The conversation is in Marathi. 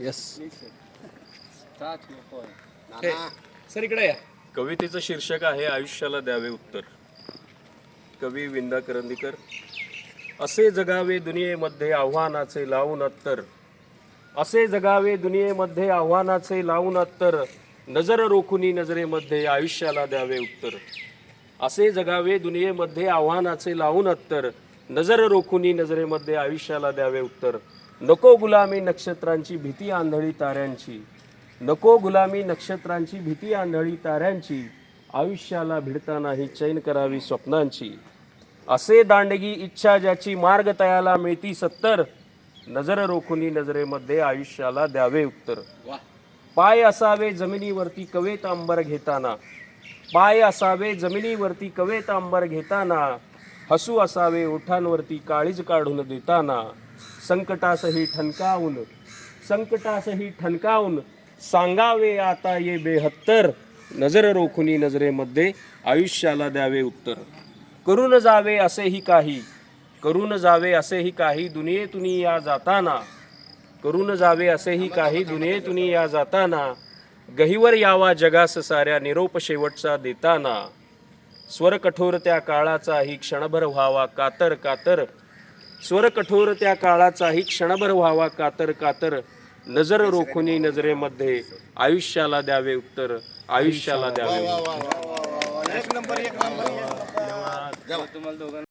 यस सर इकडे या. कवितेचं शीर्षक आहे आयुष्याला द्यावे उत्तर. कवी विंदा करंदीकर. असे जगावे दुनियेमध्ये आव्हानाचे लावून अत्तर. असे जगावे दुनियेमध्ये आव्हानाचे लावून अत्तर. नजर रोखुनी नजरेमध्ये आयुष्याला द्यावे उत्तर. असे जगावे दुनियेमध्ये आव्हानाचे लावून अत्तर. नजर रोखुनी नजरेमध्ये आयुष्याला द्यावे उत्तर. नको गुलामी नक्षत्रांची भीती आंधळी ताऱ्यांची. नको गुलामी नक्षत्रांची भीती आंधळी ताऱ्यांची. आयुष्याला भिडताना ही चैन करावी स्वप्नांची. असे दांडगी इच्छा ज्याची मार्ग तयाला मिळती सत्तर. नजर रोखुनी नजरेमध्ये आयुष्याला द्यावे उत्तर. पाय असावे जमिनीवरती कवेत अंबर घेताना. पाय असावे जमिनीवरती कवेत अंबर घेताना. हसू असावे ओठांवरती काळीज काढून देताना. संकटासही ठणकावून सांगावे आता ये बेहत्तर. नजर रोखुनी नजरेमध्ये आयुष्याला द्यावे उत्तर. करून जावे असेही काही. करून जावे असेही काही दुनियेतून या जाताना. करून जावे असेही काही दुनियेतून या जाताना. गहिवर यावा जगास साऱ्या निरोप शेवटचा देताना. स्वर कठोर त्या काळाचाही क्षणभर व्हावा कातर कातर. स्वर कठोर त्या काळाचाही क्षणभर व्हावा कातर कातर. नजर रोखुनी नजरेमध्ये आयुष्याला द्यावे उत्तर. आयुष्याला द्यावे उत्तर.